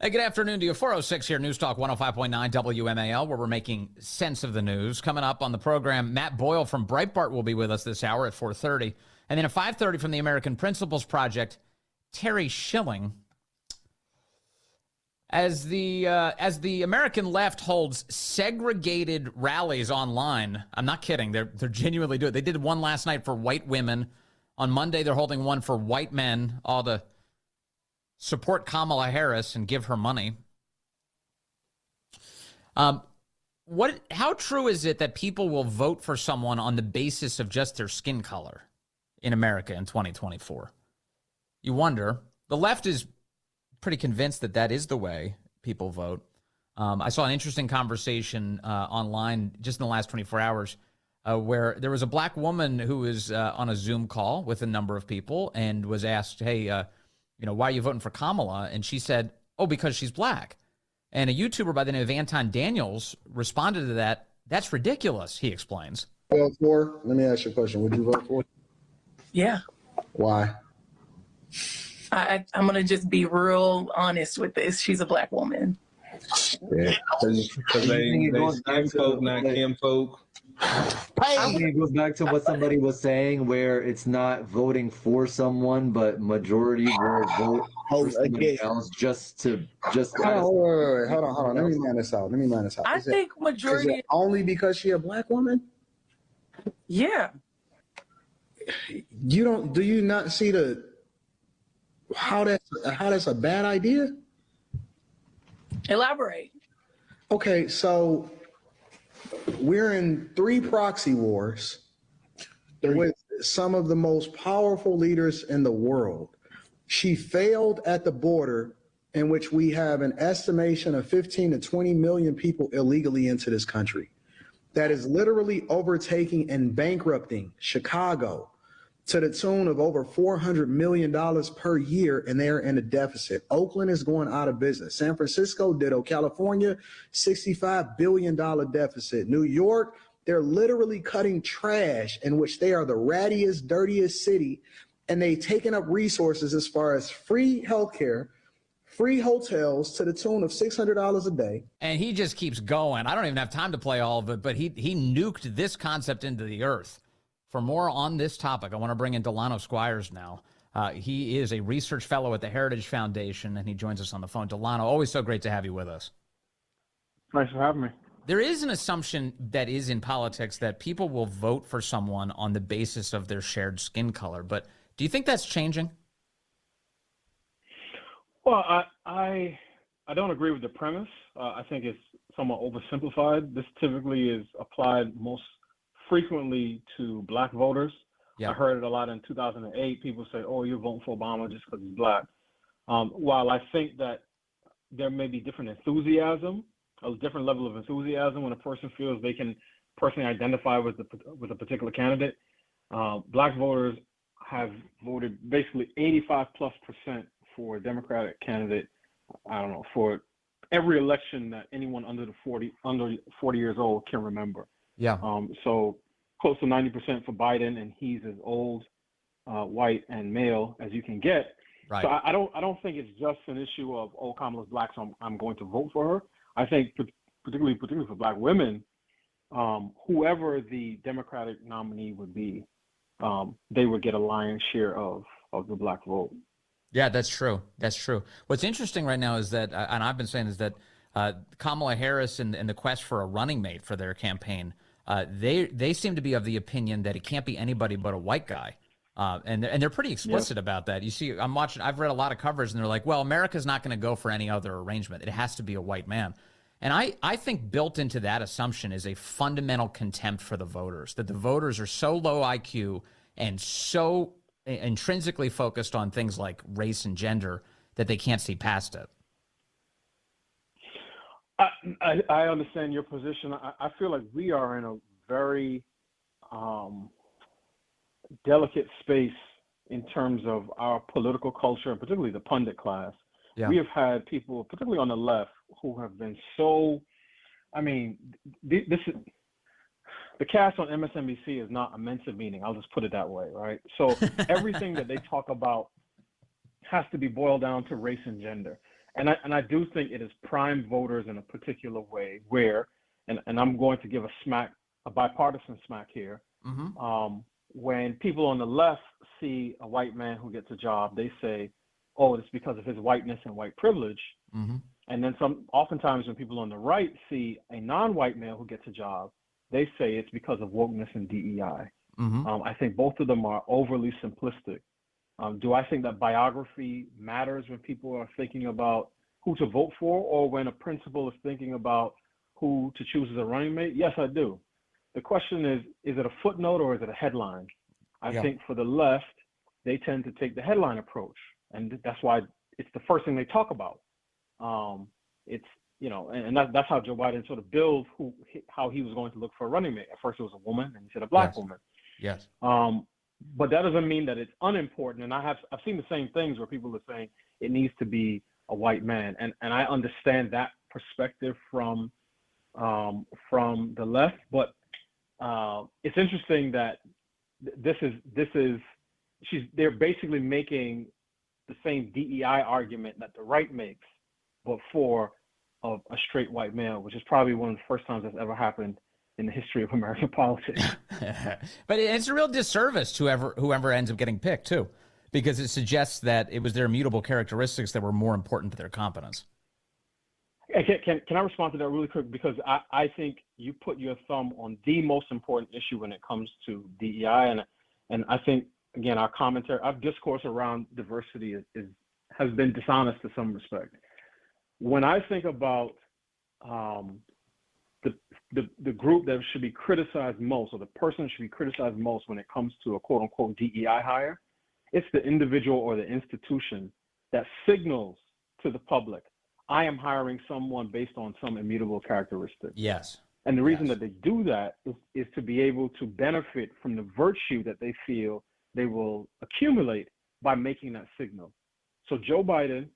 Hey, good afternoon to you. 406 here, News Talk 105.9 WMAL, where we're making sense of the news. Coming up on the program, Matt Boyle from Breitbart will be with us this hour at 4:30. And then at 5:30 from the American Principles Project, Terry Schilling. As the American left holds segregated rallies online, I'm not kidding, they're genuinely doing it. They did one last night for white women. On Monday, they're holding one for white men, all to support Kamala Harris and give her money. How true is it that people will vote for someone on the basis of just their skin color in America in 2024? You wonder. The left is pretty convinced that that is the way people vote. I saw an interesting conversation online just in the last 24 hours where there was a black woman who was on a Zoom call with a number of people and was asked, hey, why are you voting for Kamala? And she said, oh, because she's black. And a YouTuber by the name of Anton Daniels responded to that. That's ridiculous, he explains. Vote for? Let me ask you a question. Would you vote for? Yeah. Why? I'm going to just be real honest with this. She's a black woman. Yeah. They skin folk, not Kim folk. I think it goes back to what somebody was saying, where it's not voting for someone, but majority will vote for somebody else just. Hold on. Let me line this out. I think majority. Is it only because she a black woman? Yeah. Do you not see how that's a bad idea? Elaborate. Okay, so we're in 3 proxy wars with some of the most powerful leaders in the world. She failed at the border, in which we have an estimation of 15 to 20 million people illegally into this country. That is literally overtaking and bankrupting Chicago to the tune of over $400 million per year, and they're in a deficit. Oakland is going out of business. San Francisco, ditto. California, $65 billion deficit. New York, they're literally cutting trash, in which they are the rattiest, dirtiest city, and they've taken up resources as far as free healthcare, free hotels to the tune of $600 a day. And he just keeps going. I don't even have time to play all of it, but he nuked this concept into the earth. For more on this topic, I want to bring in Delano Squires now. He is a research fellow at the Heritage Foundation, and he joins us on the phone. Delano, always so great to have you with us. Nice for having me. There is an assumption that is in politics that people will vote for someone on the basis of their shared skin color. But do you think that's changing? Well, I don't agree with the premise. I think it's somewhat oversimplified. This typically is applied most frequently to black voters. Yeah. I heard it a lot in 2008. People say, oh, you're voting for Obama just because he's black. While I think that there may be different enthusiasm, a different level of enthusiasm when a person feels they can personally identify with a particular candidate, black voters have voted basically 85+% for a Democratic candidate, I don't know, for every election that anyone under 40 years old can remember. Yeah. So close to 90% for Biden, and he's as old, white, and male as you can get. Right. So I don't think it's just an issue of, oh, Kamala's black, so I'm going to vote for her. I think particularly for black women, whoever the Democratic nominee would be, they would get a lion's share of the black vote. Yeah, that's true. That's true. What's interesting right now is that, and I've been saying, is that Kamala Harris and the quest for a running mate for their campaign, they seem to be of the opinion that it can't be anybody but a white guy. And they're pretty explicit about that. You see, I've read a lot of coverage, and they're like, well, America's not going to go for any other arrangement. It has to be a white man. And I think built into that assumption is a fundamental contempt for the voters, that the voters are so low IQ and so intrinsically focused on things like race and gender that they can't see past it. I understand your position. I feel like we are in a very delicate space in terms of our political culture, and particularly the pundit class. Yeah. We have had people, particularly on the left, who have been so, this is, the cast on MSNBC is not immense of meaning. I'll just put it that way, right? So everything that they talk about has to be boiled down to race and gender. I do think it has primed voters in a particular way where, and I'm going to give a bipartisan smack here. When people on the left see a white man who gets a job, they say, oh, it's because of his whiteness and white privilege. And then oftentimes when people on the right see a non-white male who gets a job, they say it's because of wokeness and DEI. I think both of them are overly simplistic. Do I think that biography matters when people are thinking about who to vote for, or when a principal is thinking about who to choose as a running mate? Yes, I do. The question is it a footnote or is it a headline? I think for the left, they tend to take the headline approach, and that's why it's the first thing they talk about. It's, you know, and that's how Joe Biden sort of built how he was going to look for a running mate. At first it was a woman, and he said a black woman. Yes. But that doesn't mean that it's unimportant. And I've seen the same things where people are saying it needs to be a white man, and I understand that perspective from the left. But it's interesting that they're basically making the same DEI argument that the right makes, but for a straight white male, which is probably one of the first times that's ever happened in the history of American politics. But it's a real disservice to whoever ends up getting picked too, because it suggests that it was their immutable characteristics that were more important to their competence. Can I respond to that really quick? Because I think you put your thumb on the most important issue when it comes to DEI, and I think, again, our discourse around diversity has been dishonest to some respect. When I think about the group that should be criticized most, or the person that should be criticized most when it comes to a quote unquote DEI hire, it's the individual or the institution that signals to the public, I am hiring someone based on some immutable characteristic. Yes. And the reason that they do that is to be able to benefit from the virtue that they feel they will accumulate by making that signal. So Joe Biden,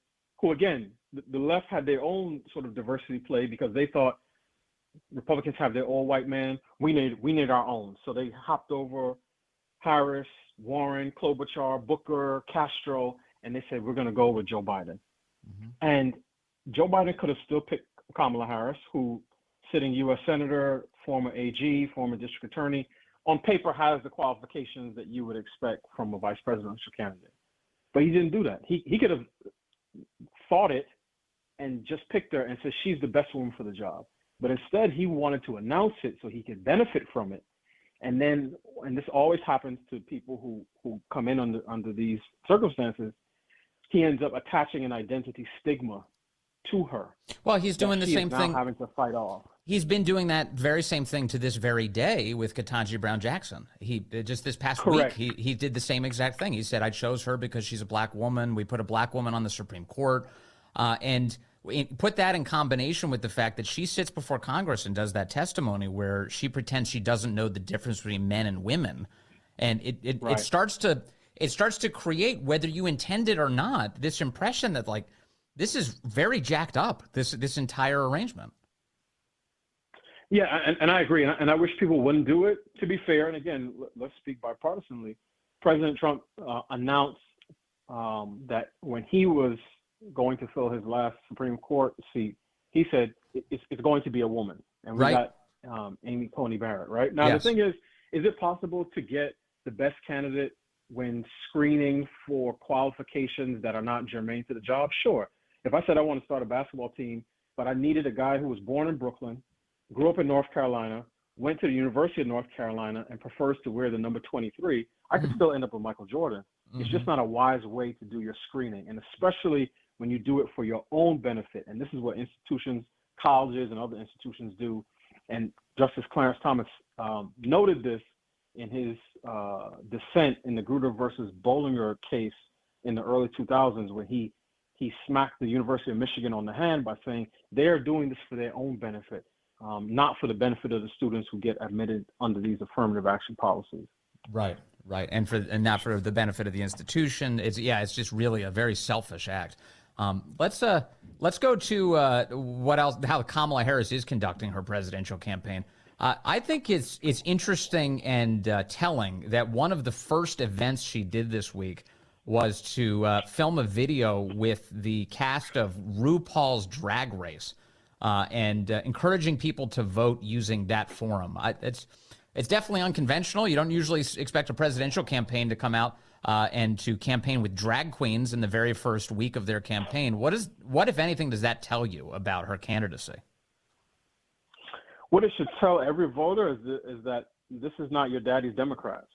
who again, the left had their own sort of diversity play because they thought Republicans have their all white man. We need our own. So they hopped over Harris, Warren, Klobuchar, Booker, Castro, and they said, we're going to go with Joe Biden. And Joe Biden could have still picked Kamala Harris, who sitting U.S. Senator, former AG, former district attorney, on paper has the qualifications that you would expect from a vice presidential candidate. But he didn't do that. He could have thought it and just picked her and said she's the best woman for the job. But instead, he wanted to announce it so he could benefit from it. And then, and this always happens to people who come in under these circumstances, he ends up attaching an identity stigma to her. Well, he's doing the same thing. Having to fight off. He's been doing that very same thing to this very day with Ketanji Brown Jackson. He just this past week, he did the same exact thing. He said, I chose her because she's a black woman. We put a black woman on the Supreme Court. And put that in combination with the fact that she sits before Congress and does that testimony where she pretends she doesn't know the difference between men and women. And it starts to create, whether you intend it or not, this impression that like, this is very jacked up, this entire arrangement. Yeah, and I agree. And I wish people wouldn't do it, to be fair. And again, let's speak bipartisanly. President Trump announced that when he was going to fill his last Supreme Court seat, he said it's going to be a woman. And we got Amy Coney Barrett, right? Now, the thing is it possible to get the best candidate when screening for qualifications that are not germane to the job? Sure. If I said I want to start a basketball team, but I needed a guy who was born in Brooklyn, grew up in North Carolina, went to the University of North Carolina, and prefers to wear the number 23, I could still end up with Michael Jordan. It's just not a wise way to do your screening, and especially when you do it for your own benefit. And this is what institutions, colleges, and other institutions do. And Justice Clarence Thomas noted this in his dissent in the Grutter versus Bollinger case in the early 2000s, when he smacked the University of Michigan on the hand by saying they're doing this for their own benefit, not for the benefit of the students who get admitted under these affirmative action policies. Right, and not for the benefit of the institution. It's just really a very selfish act. Let's go to what else? How Kamala Harris is conducting her presidential campaign. I think it's interesting and telling that one of the first events she did this week was to film a video with the cast of RuPaul's Drag Race and encouraging people to vote using that forum. It's definitely unconventional. You don't usually expect a presidential campaign to come out and to campaign with drag queens in the very first week of their campaign. What, if anything, does that tell you about her candidacy? What it should tell every voter is that this is not your daddy's Democrats.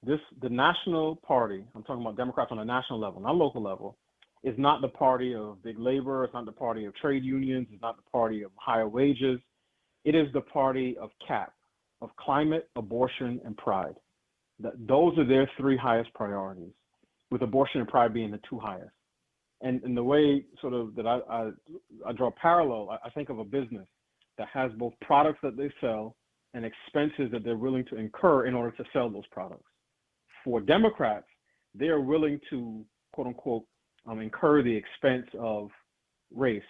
The national party, I'm talking about Democrats on a national level, not local level, is not the party of big labor. It's not the party of trade unions. It's not the party of higher wages. It is the party of CAP, of climate, abortion, and pride. Those are their three highest priorities, with abortion and pride being the two highest. And the way sort of that I draw a parallel, I think of a business that has both products that they sell and expenses that they're willing to incur in order to sell those products. For Democrats, they are willing to, quote unquote, incur the expense of race,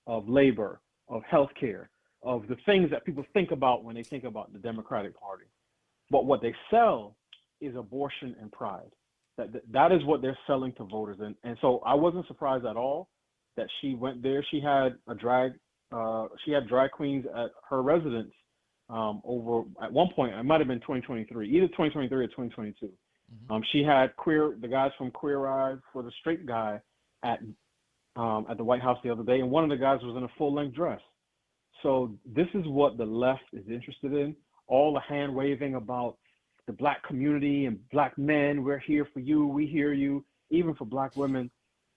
of labor, of healthcare, of the things that people think about when they think about the Democratic Party. But what they sell is abortion and pride. That is what they're selling to voters. And so I wasn't surprised at all that she went there. She had drag queens at her residence over at one point. It might have been 2023, either 2023 or 2022. She had the guys from Queer Eye for the Straight Guy at the White House the other day, and one of the guys was in a full-length dress. So this is what the left is interested in. All the hand waving about the black community and black men, we're here for you, we hear you, even for black women,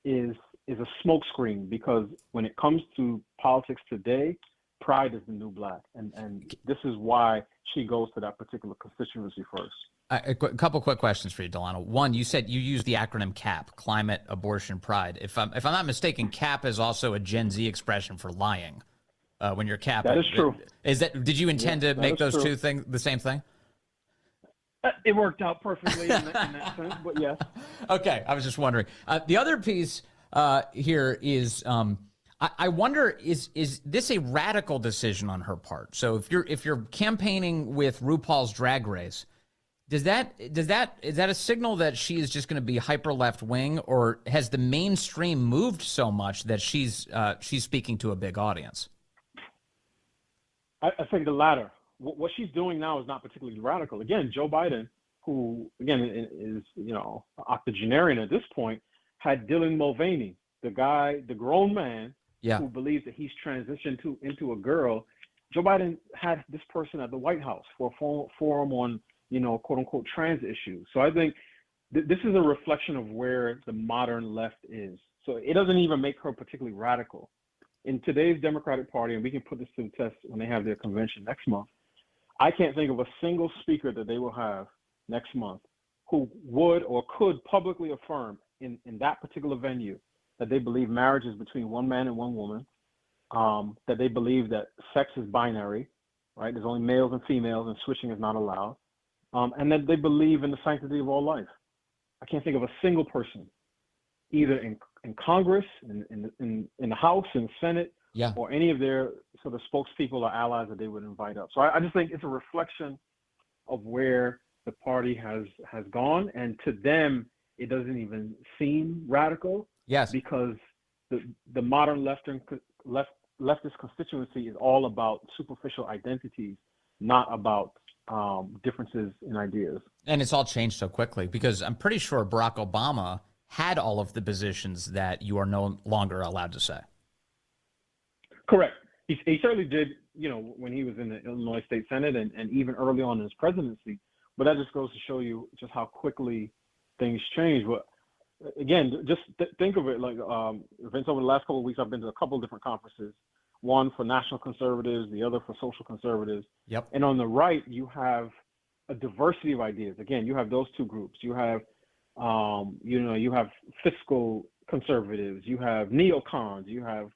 is a smokescreen, because when it comes to politics today, pride is the new black. And this is why she goes to that particular constituency first. A couple quick questions for you, Delano. One, you said you used the acronym CAP, climate, abortion, pride. If I'm not mistaken, CAP is also a Gen Z expression for lying. When you're capping. That is true. Did you intend to make those two things the same thing? It worked out perfectly in that sense, but yes. Okay, I was just wondering. The other piece here is I wonder, is this a radical decision on her part? So if you're campaigning with RuPaul's Drag Race, is that a signal that she is just going to be hyper left wing, or has the mainstream moved so much that she's speaking to a big audience? I think the latter. What she's doing now is not particularly radical. Again, Joe Biden, who again is octogenarian at this point, had Dylan Mulvaney, the grown man, who believes that he's transitioned into a girl. Joe Biden had this person at the White House for a forum on quote unquote trans issues. So I think this is a reflection of where the modern left is. So it doesn't even make her particularly radical. In today's Democratic Party, and we can put this to the test when they have their convention next month, I can't think of a single speaker that they will have next month who would or could publicly affirm in that particular venue that they believe marriage is between one man and one woman, that they believe that sex is binary, right? There's only males and females and switching is not allowed, and that they believe in the sanctity of all life. I can't think of a single person, either in Congress, in the House, in the Senate, or any of their sort of spokespeople or allies that they would invite up. So I just think it's a reflection of where the party has gone, and to them, it doesn't even seem radical. Yes, because the modern leftist constituency is all about superficial identities, not about differences in ideas. And it's all changed so quickly, because I'm pretty sure Barack Obama had all of the positions that you are no longer allowed to say. Correct. He certainly did, when he was in the Illinois State Senate and even early on in his presidency. But that just goes to show you just how quickly things change. But again, just think of it like, Vince, over the last couple of weeks, I've been to a couple of different conferences, one for national conservatives, the other for social conservatives. Yep. And on the right, you have a diversity of ideas. Again, you have those two groups. You have you have fiscal conservatives, you have neocons, you have,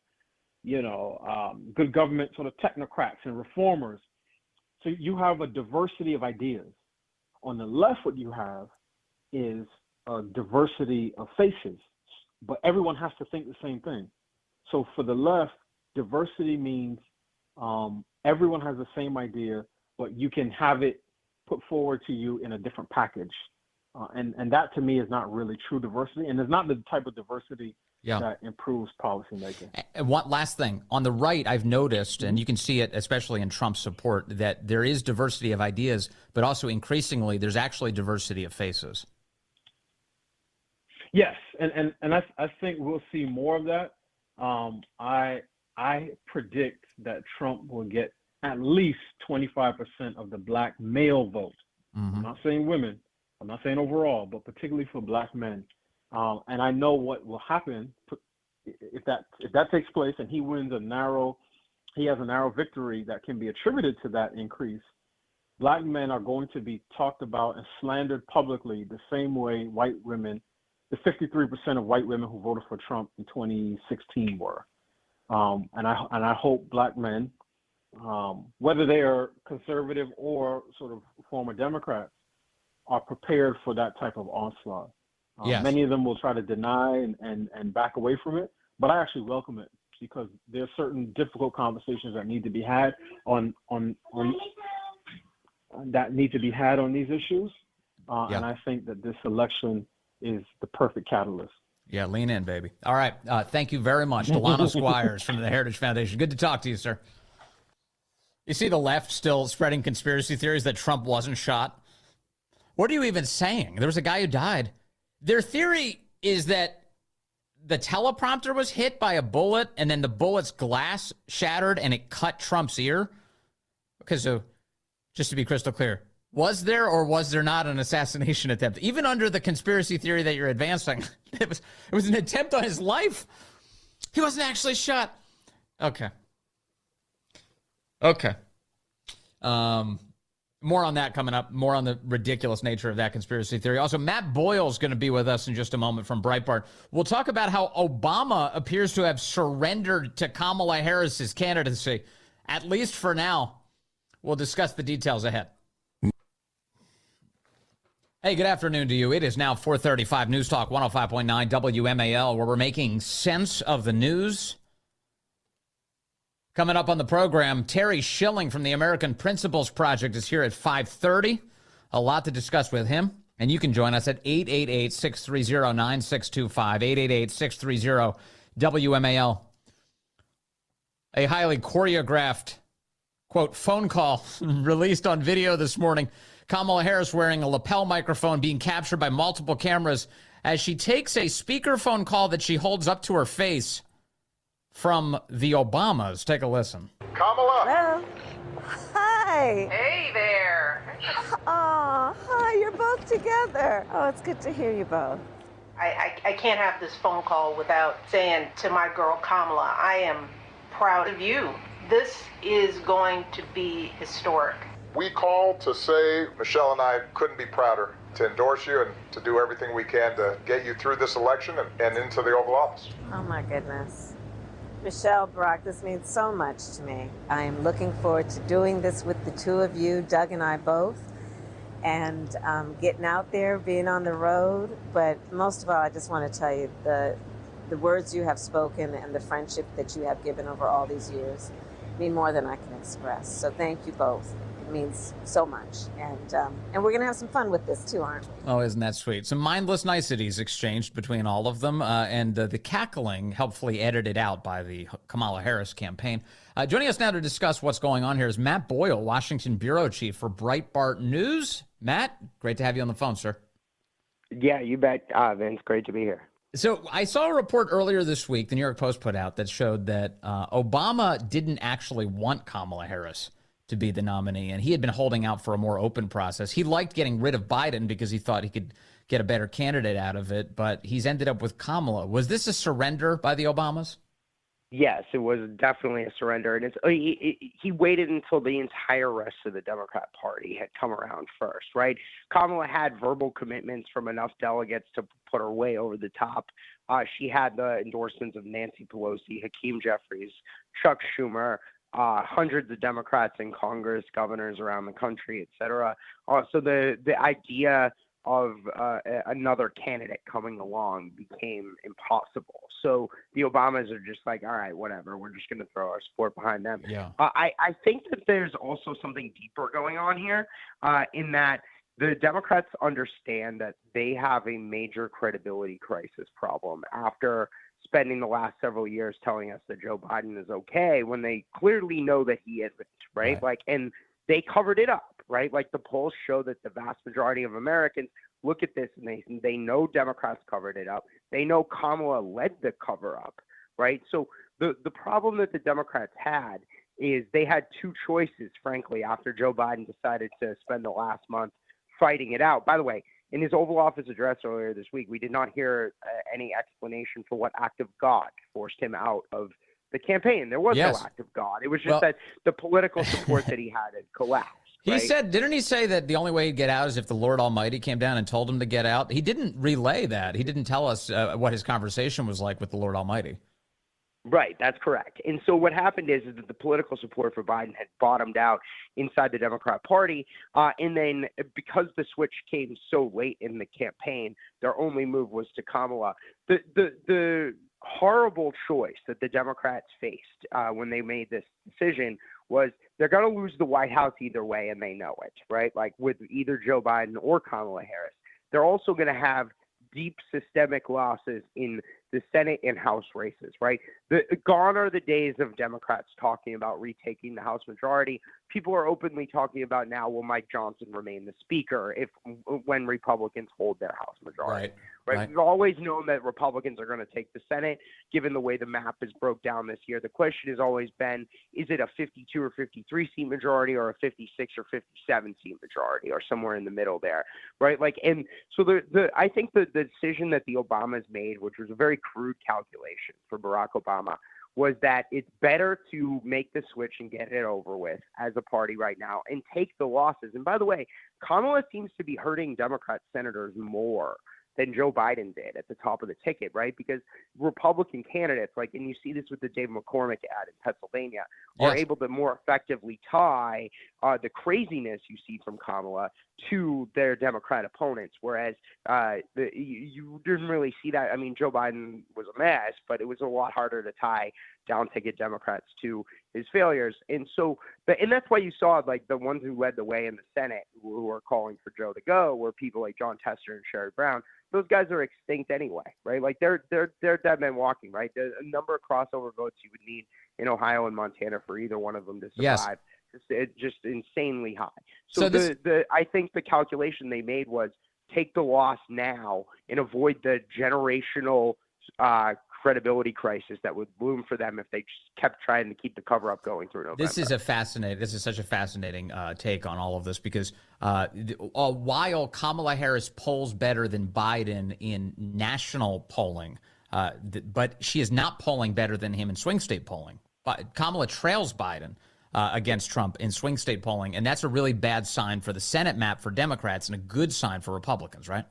good government sort of technocrats and reformers. So you have a diversity of ideas. On the left, what you have is a diversity of faces, but everyone has to think the same thing. So for the left, diversity means everyone has the same idea, but you can have it put forward to you in a different package. And that to me is not really true diversity, and it's not the type of diversity that improves policymaking. And one last thing, on the right, I've noticed, and you can see it especially in Trump's support, that there is diversity of ideas, but also increasingly there's actually diversity of faces. Yes, and I think we'll see more of that. I predict that Trump will get at least 25% of the black male vote. I'm not saying women, I'm not saying overall, but particularly for black men. And I know what will happen if that takes place and he has a narrow victory that can be attributed to that increase. Black men are going to be talked about and slandered publicly the same way white women, the 53% of white women who voted for Trump in 2016 were. And I hope black men, whether they are conservative or sort of former Democrats, are prepared for that type of onslaught. Yes. Many of them will try to deny and back away from it, but I actually welcome it because there are certain difficult conversations that need to be had on these issues. And I think that this election is the perfect catalyst. Yeah, lean in, baby. All right. Thank you very much. Delano Squires from the Heritage Foundation. Good to talk to you, sir. You see the left still spreading conspiracy theories that Trump wasn't shot? What are you even saying? There was a guy who died. Their theory is that the teleprompter was hit by a bullet and then the bullet's glass shattered and it cut Trump's ear. Okay, so just to be crystal clear, was there or was there not an assassination attempt? Even under the conspiracy theory that you're advancing, it was an attempt on his life. He wasn't actually shot. Okay. More on that coming up, more on the ridiculous nature of that conspiracy theory. Also, Matt Boyle is going to be with us in just a moment from Breitbart. We'll talk about how Obama appears to have surrendered to Kamala Harris's candidacy, at least for now. We'll discuss the details ahead. Hey, good afternoon to you. It is now 4:35 News Talk 105.9 WMAL, where we're making sense of the news. Coming up on the program, Terry Schilling from the American Principles Project is here at 5:30. A lot to discuss with him. And you can join us at 888-630-9625, 888-630-WMAL. A highly choreographed, quote, phone call released on video this morning. Kamala Harris wearing a lapel microphone being captured by multiple cameras as she takes a speakerphone call that she holds up to her face from the Obamas. Take a listen. Kamala. Hello. Hi. Hey there. Oh, hi. You're both together. Oh, it's good to hear you both. I can't have this phone call without saying to my girl Kamala, I am proud of you. This is going to be historic. We called to say Michelle and I couldn't be prouder to endorse you and to do everything we can to get you through this election and into the Oval Office. Oh, my goodness. Michelle, Brock, this means so much to me. I am looking forward to doing this with the two of you, Doug and I both, and getting out there, being on the road. But most of all, I just want to tell you the words you have spoken and the friendship that you have given over all these years mean more than I can express. So thank you both. It means so much. And we're going to have some fun with this too, aren't we? Oh, isn't that sweet? Some mindless niceties exchanged between all of them, and the cackling helpfully edited out by the Kamala Harris campaign. Joining us now to discuss what's going on here is Matt Boyle, Washington Bureau Chief for Breitbart News. Matt, great to have you on the phone, sir. Yeah, you bet, Vince. Great to be here. So I saw a report earlier this week, the New York Post put out, that showed that Obama didn't actually want Kamala Harris to be the nominee, and he had been holding out for a more open process. He liked getting rid of Biden because he thought he could get a better candidate out of it, but he's ended up with Kamala. Was this a surrender by the Obamas? Yes, it was definitely a surrender, and he waited until the entire rest of the Democrat Party had come around first, right? Kamala had verbal commitments from enough delegates to put her way over the top. She had the endorsements of Nancy Pelosi, Hakeem Jeffries, Chuck Schumer, hundreds of Democrats in Congress, governors around the country, et cetera. So the idea of another candidate coming along became impossible. So the Obamas are just like, all right, whatever. We're just going to throw our support behind them. Yeah. I think that there's also something deeper going on here in that the Democrats understand that they have a major credibility crisis problem after spending the last several years telling us that Joe Biden is okay when they clearly know that he isn't, right? Like, and they covered it up, right? Like the polls show that the vast majority of Americans look at this and they know Democrats covered it up. They know Kamala led the cover up, right? So the problem that the Democrats had is they had two choices, frankly, after Joe Biden decided to spend the last month fighting it out. By the way, in his Oval Office address earlier this week, we did not hear any explanation for what act of God forced him out of the campaign. There was no act of God. It was just that the political support that he had collapsed. He said, didn't he say that the only way he'd get out is if the Lord Almighty came down and told him to get out? He didn't relay that. He didn't tell us what his conversation was like with the Lord Almighty. Right, that's correct. And so what happened is that the political support for Biden had bottomed out inside the Democrat Party. And then because the switch came so late in the campaign, their only move was to Kamala. The horrible choice that the Democrats faced when they made this decision was they're going to lose the White House either way, and they know it, right? Like with either Joe Biden or Kamala Harris. They're also going to have deep systemic losses in the Senate and House races, right? Gone are the days of Democrats talking about retaking the House majority. People are openly talking about now, will Mike Johnson remain the speaker when Republicans hold their House majority? Right? We've always known that Republicans are going to take the Senate, given the way the map is broke down this year. The question has always been, is it a 52 or 53 seat majority or a 56 or 57 seat majority or somewhere in the middle there, right? Like, and so I think the decision that the Obamas made, which was a very crude calculation for Barack Obama, was that it's better to make the switch and get it over with as a party right now and take the losses. And by the way, Kamala seems to be hurting Democrat senators more than Joe Biden did at the top of the ticket, right? Because Republican candidates, like, and you see this with the Dave McCormick ad in Pennsylvania, are able to more effectively tie the craziness you see from Kamala to their Democrat opponents, whereas you didn't really see that. I mean, Joe Biden was a mess, but it was a lot harder to tie down-ticket Democrats to his failures. And so, and that's why you saw, like, the ones who led the way in the Senate who were calling for Joe to go were people like John Tester and Sherrod Brown. Those guys are extinct anyway, right? Like they're dead men walking, right? There's a number of crossover votes you would need in Ohio and Montana for either one of them to survive. It's just insanely high. So I think the calculation they made was take the loss now and avoid the generational credibility crisis that would bloom for them if they just kept trying to keep the cover up going through November. This is such a fascinating take on all of this because while Kamala Harris polls better than Biden in national polling, but she is not polling better than him in swing state polling. But Kamala trails Biden against Trump in swing state polling, and that's a really bad sign for the Senate map for Democrats and a good sign for Republicans, right?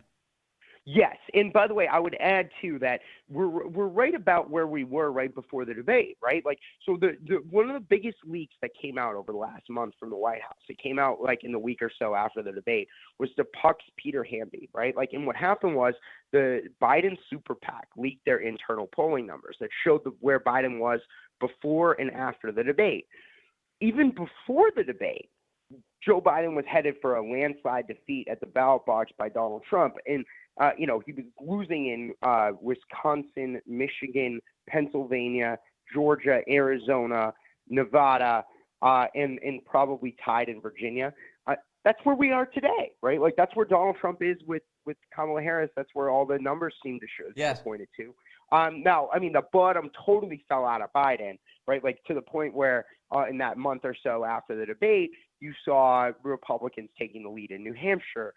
Yes, and by the way, I would add too that we're right about where we were right before the debate, right? Like, so the one of the biggest leaks that came out over the last month from the White House, it came out like in the week or so after the debate, was the Puck's Peter Hamby, right? Like, and what happened was the Biden super PAC leaked their internal polling numbers that showed where Biden was before and after the debate. Even before the debate, Joe Biden was headed for a landslide defeat at the ballot box by Donald Trump, and he was losing in Wisconsin, Michigan, Pennsylvania, Georgia, Arizona, Nevada, and probably tied in Virginia. That's where we are today, right? Like that's where Donald Trump is with Kamala Harris. That's where all the numbers seem to show pointed to. Now, I mean, the bottom totally fell out of Biden, right? Like to the point where in that month or so after the debate, you saw Republicans taking the lead in New Hampshire,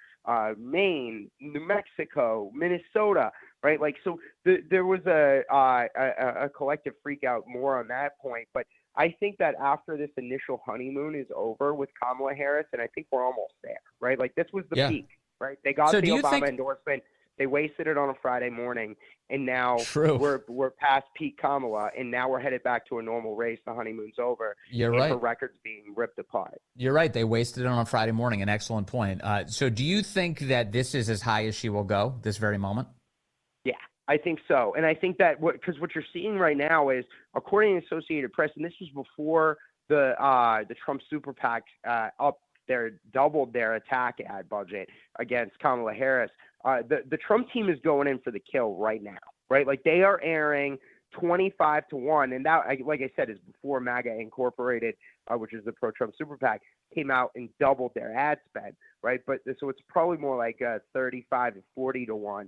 Maine, New Mexico, Minnesota, right? Like, so there was a collective freak out more on that point. But I think that after this initial honeymoon is over with Kamala Harris, and I think we're almost there, right? Like this was the peak, right? They got the Obama endorsement. They wasted it on a Friday morning, and now we're past peak Kamala, and now we're headed back to a normal race. The honeymoon's over. You're right. Her record's being ripped apart. You're right. They wasted it on a Friday morning. An excellent point. So do you think that this is as high as she will go this very moment? Yeah, I think so. And I think that because what you're seeing right now is, according to Associated Press, and this was before the Trump super PAC doubled their attack ad budget against Kamala Harris. The Trump team is going in for the kill right now, right? Like they are airing 25-1, and that, like I said, is before MAGA Incorporated, which is the pro-Trump super PAC, came out and doubled their ad spend, right? But so it's probably more like 35-40-1.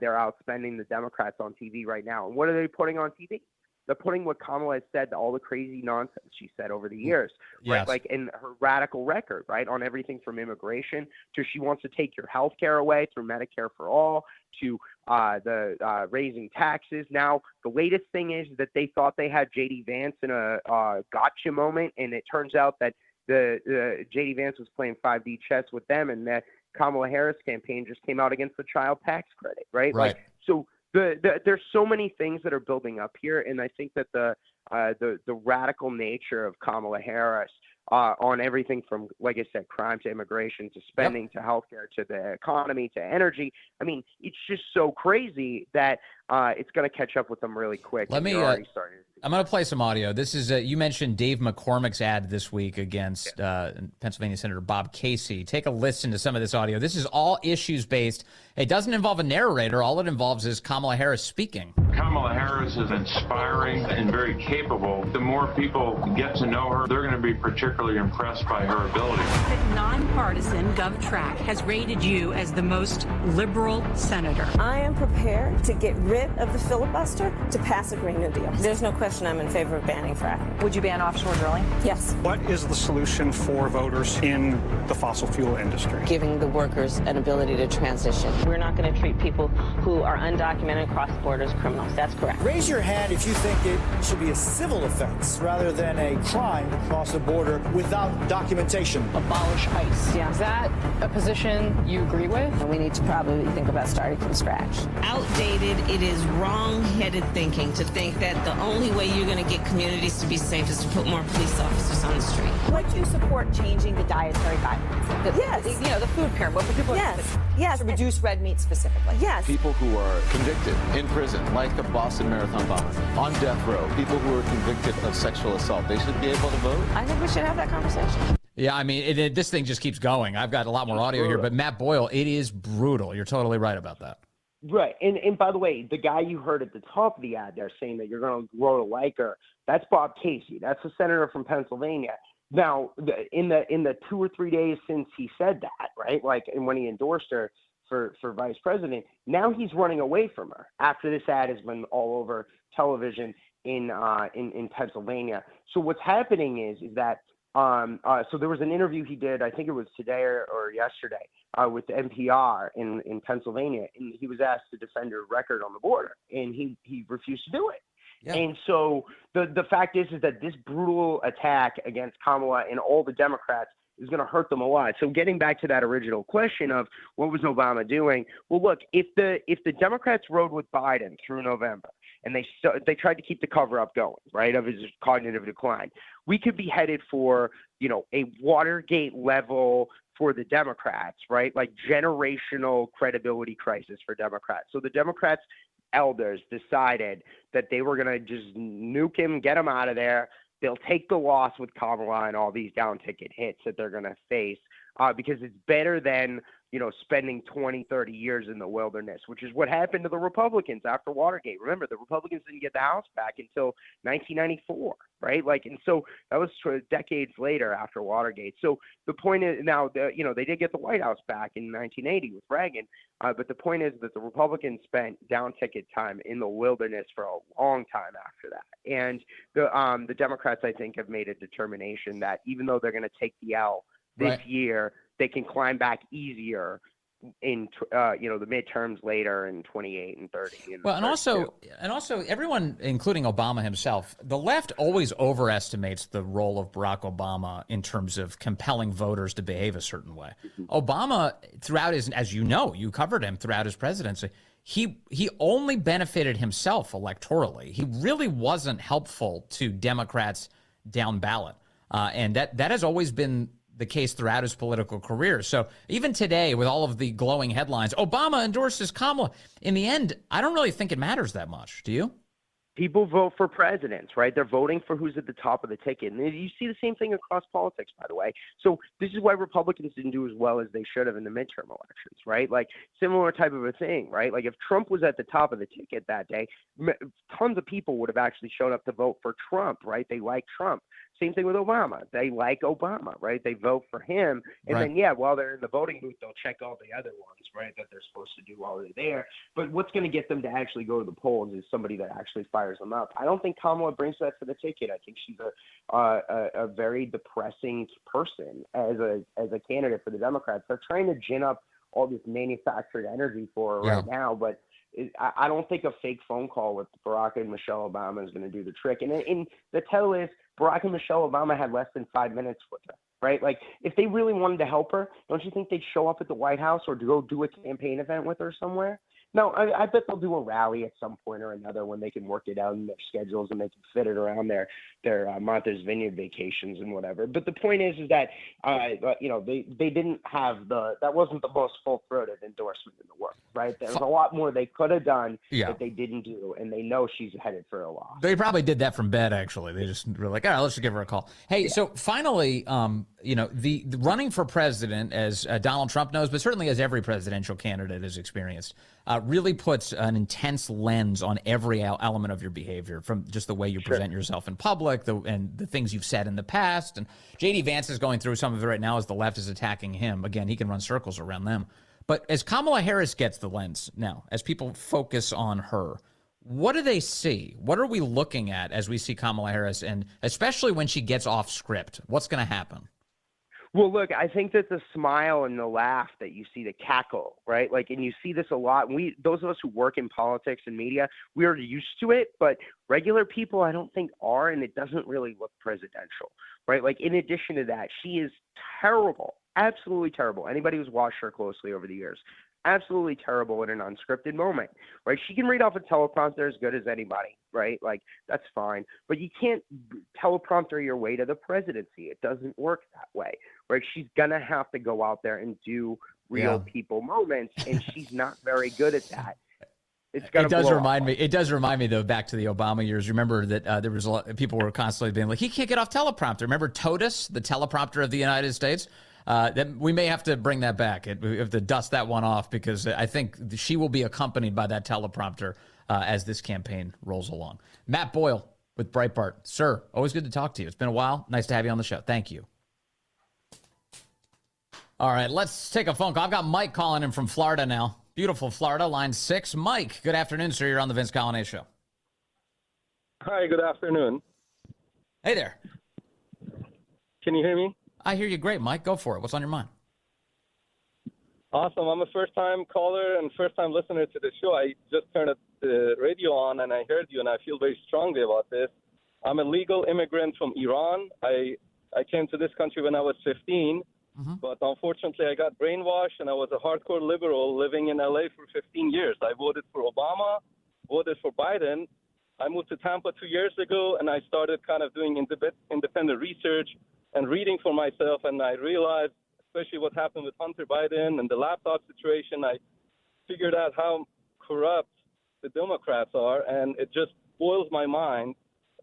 They're outspending the Democrats on TV right now. And what are they putting on TV? They're putting what Kamala has said, all the crazy nonsense she said over the years, right? Yes. Like in her radical record, right? On everything from immigration to she wants to take your health care away through Medicare for all to the raising taxes. Now, the latest thing is that they thought they had J.D. Vance in a gotcha moment, and it turns out that the J.D. Vance was playing 5D chess with them, and that Kamala Harris campaign just came out against the child tax credit, right? Right. Like, so there's so many things that are building up here, and I think that the radical nature of Kamala Harris on everything from, like I said, crime to immigration to spending to healthcare to the economy to energy. I mean, it's just so crazy that it's going to catch up with them really quick. I'm going to play some audio. This is you mentioned Dave McCormick's ad this week against Pennsylvania Senator Bob Casey. Take a listen to some of this audio. This is all issues based. It doesn't involve a narrator. All it involves is Kamala Harris speaking. Kamala Harris is inspiring and very capable. The more people get to know her, they're going to be particularly impressed by her ability. The nonpartisan GovTrack has rated you as the most liberal senator. I am prepared to get rid of the filibuster to pass a Green New Deal. There's no question I'm in favor of banning fracking. Would you ban offshore drilling? Yes. What is the solution for voters in the fossil fuel industry? Giving the workers an ability to transition. We're not going to treat people who are undocumented cross borders criminals. That's correct. Raise your hand if you think it should be a civil offense rather than a crime to cross a border without documentation. Abolish ICE. Yeah. Is that a position you agree with? And we need to probably think about starting from scratch. Outdated, it is wrong-headed thinking to think that the only way you're going to get communities to be safe is to put more police officers on the street. Would you support changing the dietary guidelines? Yes. You know, the food pyramid. For people yes. To reduce red meat specifically. Yes. People who are convicted in prison, like the Boston Marathon bomber, on death row, people who are convicted of sexual assault, they should be able to vote? I think we should have that conversation. Yeah, I mean, this thing just keeps going. I've got a lot more audio here, but Matt Boyle, it is brutal. You're totally right about that. Right. And by the way, the guy you heard at the top of the ad there saying that you're going to grow to like her, that's Bob Casey. That's a senator from Pennsylvania. Now, in the 2 or 3 days since he said that, right, like, and when he endorsed her for vice president, now he's running away from her after this ad has been all over television in Pennsylvania. So what's happening is that so there was an interview he did, I think it was today or yesterday, with NPR in Pennsylvania, and he was asked to defend her record on the border, and he refused to do it. Yeah. And so the fact is that this brutal attack against Kamala and all the Democrats is going to hurt them a lot. So getting back to that original question of what was Obama doing? Well, look, if the Democrats rode with Biden through November and they tried to keep the cover up going, right, of his cognitive decline, we could be headed for, you know, a Watergate level for the Democrats, right? Like generational credibility crisis for Democrats. So the Democrats elders decided that they were going to just nuke him, get him out of there. They'll take the loss with Kamala and all these down ticket hits that they're going to face because it's better than, you know, spending 20, 30 years in the wilderness, which is what happened to the Republicans after Watergate. Remember, the Republicans didn't get the House back until 1994, right? Like, and so that was decades later after Watergate. So the point is now, you know, they did get the White House back in 1980 with Reagan, but the point is that the Republicans spent down ticket time in the wilderness for a long time after that. And the Democrats, I think, have made a determination that even though they're going to take the L this year, they can climb back easier in you know, the midterms later in 28 and 30. Well, and also everyone, including Obama himself, the left always overestimates the role of Barack Obama in terms of compelling voters to behave a certain way. Obama, throughout his, as you know, you covered him throughout his presidency, he only benefited himself electorally. He really wasn't helpful to Democrats down ballot, and that has always been the case throughout his political career. So even today, with all of the glowing headlines, Obama endorses Kamala. In the end, I don't really think it matters that much. Do you? People vote for presidents, right? They're voting for who's at the top of the ticket. And you see the same thing across politics, by the way. So this is why Republicans didn't do as well as they should have in the midterm elections, right? Like similar type of a thing, right? Like if Trump was at the top of the ticket that day, tons of people would have actually shown up to vote for Trump, right? They like Trump. Same thing with Obama. They like Obama, right? They vote for him. And then, yeah, while they're in the voting booth, they'll check all the other ones, right, that they're supposed to do while they're there. But what's going to get them to actually go to the polls is somebody that actually fires them up. I don't think Kamala brings that to the ticket. I think she's a very depressing person as a candidate for the Democrats. They're trying to gin up all this manufactured energy for her right now, but I don't think a fake phone call with Barack and Michelle Obama is going to do the trick. And the tell is Barack and Michelle Obama had less than 5 minutes with her, right? Like, if they really wanted to help her, don't you think they'd show up at the White House or go do a campaign event with her somewhere? No, I bet they'll do a rally at some point or another when they can work it out in their schedules and they can fit it around their Martha's Vineyard vacations and whatever. But the point is that they didn't have that wasn't the most full-throated endorsement in the world, right? There's a lot more they could have done that they didn't do, and they know she's headed for a loss. They probably did that from bed. Actually, they just were like, all right, let's just give her a call. Hey, so finally, the running for president, as Donald Trump knows, but certainly as every presidential candidate has experienced, really puts an intense lens on every element of your behavior, from just the way you present yourself in public and the things you've said in the past. And J.D. Vance is going through some of it right now as the left is attacking him. Again, he can run circles around them. But as Kamala Harris gets the lens now, as people focus on her, what do they see? What are we looking at as we see Kamala Harris, and especially when she gets off script? What's going to happen? Well, look, I think that the smile and the laugh that you see, the cackle, right? Like, and you see this a lot. Those of us who work in politics and media, we are used to it, but regular people, I don't think are, and it doesn't really look presidential, right? Like, in addition to that, she is terrible, absolutely terrible. Anybody who's watched her closely over the years, absolutely terrible in an unscripted moment, right? She can read off a teleprompter as good as anybody, right? Like, that's fine. But you can't teleprompter your way to the presidency. It doesn't work that way, right? She's going to have to go out there and do real people moments, and she's not very good at that. It does remind me, though, back to the Obama years. Remember that there was a lot, people were constantly being like, he can't get off teleprompter. Remember TOTUS, the teleprompter of the United States? That we may have to bring that back. We have to dust that one off, because I think she will be accompanied by that teleprompter as this campaign rolls along. Matt Boyle with Breitbart. Sir, always good to talk to you. It's been a while. Nice to have you on the show. Thank you. All right, let's take a phone call. I've got Mike calling in from Florida now. Beautiful Florida, line 6. Mike, good afternoon, sir. You're on the Vince Coglianese Show. Hi, good afternoon. Hey there. Can you hear me? I hear you great, Mike. Go for it. What's on your mind? Awesome. I'm a first-time caller and first-time listener to the show. I just turned the radio on, and I heard you, and I feel very strongly about this. I'm a legal immigrant from Iran. I came to this country when I was 15, but unfortunately I got brainwashed, and I was a hardcore liberal living in L.A. for 15 years. I voted for Obama, voted for Biden. I moved to Tampa 2 years ago, and I started kind of doing independent research and reading for myself, and I realized, especially what happened with Hunter Biden and the laptop situation, I figured out how corrupt the Democrats are, and it just boils my mind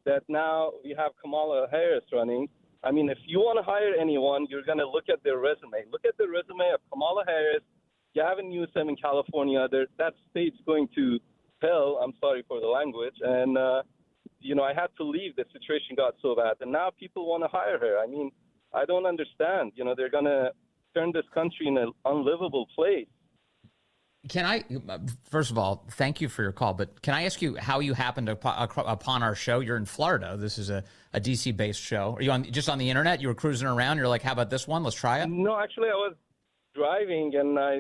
that now we have Kamala Harris running. I mean, if you want to hire anyone, you're going to look at their resume. Look at the resume of Kamala Harris, Gavin Newsom in California. That state's going to hell. I'm sorry for the language. And, I had to leave. The situation got so bad. And now people want to hire her. I mean, I don't understand. They're going to turn this country in an unlivable place. Can I, first of all, thank you for your call, but can I ask you how you happened upon our show? You're in Florida. This is a DC-based show. Are you just on the internet? You were cruising around. You're like, how about this one? Let's try it. No, actually, I was driving, and I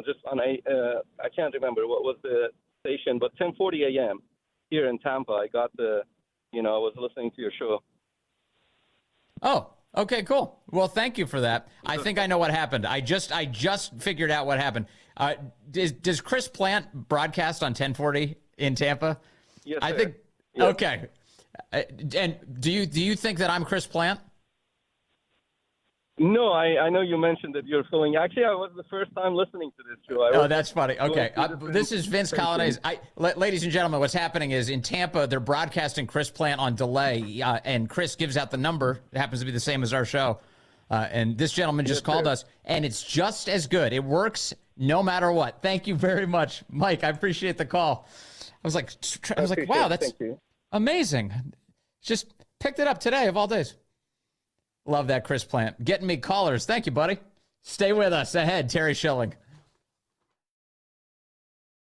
just on I can't remember what was the station, but 10:40 a.m. here in Tampa. I got I was listening to your show. Oh, okay, cool. Well, thank you for that. I think I know what happened. I just figured out what happened. Does Chris Plant broadcast on 1040 in Tampa? Yes, I sir. think. Yes. Okay. And do you think that I'm Chris Plant? No, I know you mentioned that you're filling. Actually, I was the first time listening to this show. That's funny. Okay, this is Vince Coglianese. Ladies and gentlemen, what's happening is in Tampa, they're broadcasting Chris Plant on delay, and Chris gives out the number. It happens to be the same as our show. And this gentleman just called us, and it's just as good. It works no matter what. Thank you very much, Mike. I appreciate the call. I was like, wow, that's amazing. Just picked it up today of all days. Love that, Chris Plant. Getting me callers. Thank you, buddy. Stay with us. Ahead, Terry Schilling.